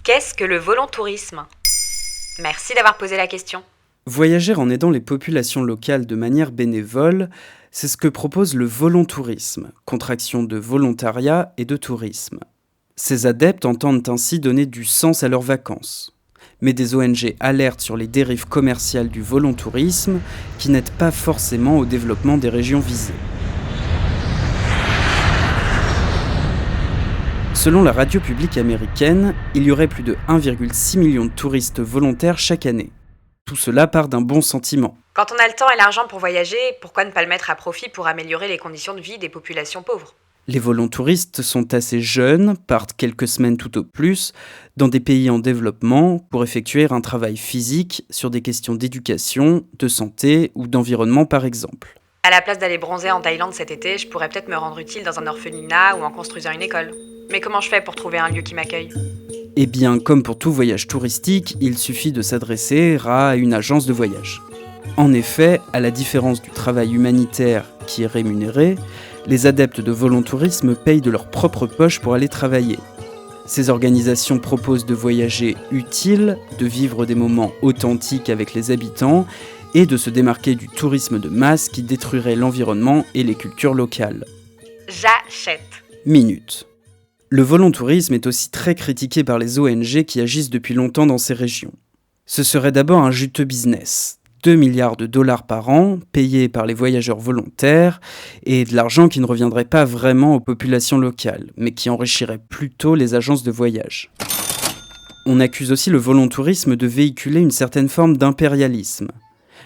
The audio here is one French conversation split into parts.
Qu'est-ce que le volontourisme ? Merci d'avoir posé la question. Voyager en aidant les populations locales de manière bénévole, c'est ce que propose le volontourisme, contraction de volontariat et de tourisme. Ces adeptes entendent ainsi donner du sens à leurs vacances. Mais des ONG alertent sur les dérives commerciales du volontourisme qui n'aident pas forcément au développement des régions visées. Selon la radio publique américaine, il y aurait plus de 1,6 million de touristes volontaires chaque année. Tout cela part d'un bon sentiment. Quand on a le temps et l'argent pour voyager, pourquoi ne pas le mettre à profit pour améliorer les conditions de vie des populations pauvres ? Les volontouristes sont assez jeunes, partent quelques semaines tout au plus, dans des pays en développement pour effectuer un travail physique sur des questions d'éducation, de santé ou d'environnement par exemple. À la place d'aller bronzer en Thaïlande cet été, je pourrais peut-être me rendre utile dans un orphelinat ou en construisant une école. Mais comment je fais pour trouver un lieu qui m'accueille ? Eh bien, comme pour tout voyage touristique, il suffit de s'adresser à une agence de voyage. En effet, à la différence du travail humanitaire qui est rémunéré, les adeptes de volontourisme payent de leur propre poche pour aller travailler. Ces organisations proposent de voyager utile, de vivre des moments authentiques avec les habitants et de se démarquer du tourisme de masse qui détruirait l'environnement et les cultures locales. J'achète. Minute. Le volontourisme est aussi très critiqué par les ONG qui agissent depuis longtemps dans ces régions. Ce serait d'abord un juteux business. 2 milliards de dollars par an, payés par les voyageurs volontaires, et de l'argent qui ne reviendrait pas vraiment aux populations locales, mais qui enrichirait plutôt les agences de voyage. On accuse aussi le volontourisme de véhiculer une certaine forme d'impérialisme.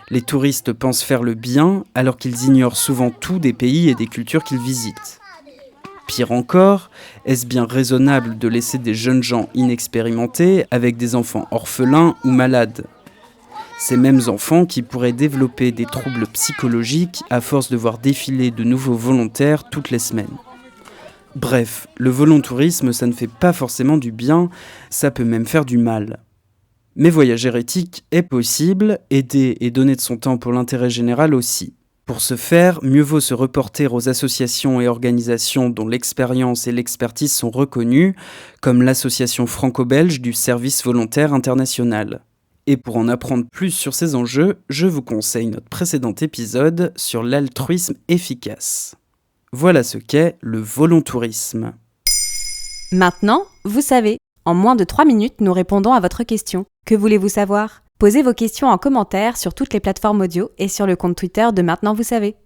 Les touristes pensent faire le bien, alors qu'ils ignorent souvent tout des pays et des cultures qu'ils visitent. Pire encore, est-ce bien raisonnable de laisser des jeunes gens inexpérimentés avec des enfants orphelins ou malades ? Ces mêmes enfants qui pourraient développer des troubles psychologiques à force de voir défiler de nouveaux volontaires toutes les semaines. Bref, le volontourisme, ça ne fait pas forcément du bien, ça peut même faire du mal. Mais voyager éthique est possible, aider et donner de son temps pour l'intérêt général aussi. Pour ce faire, mieux vaut se reporter aux associations et organisations dont l'expérience et l'expertise sont reconnues, comme l'association franco-belge du service volontaire international. Et pour en apprendre plus sur ces enjeux, je vous conseille notre précédent épisode sur l'altruisme efficace. Voilà ce qu'est le volontourisme. Maintenant, vous savez. En moins de 3 minutes, nous répondons à votre question. Que voulez-vous savoir ? Posez vos questions en commentaire sur toutes les plateformes audio et sur le compte Twitter de Maintenant Vous Savez.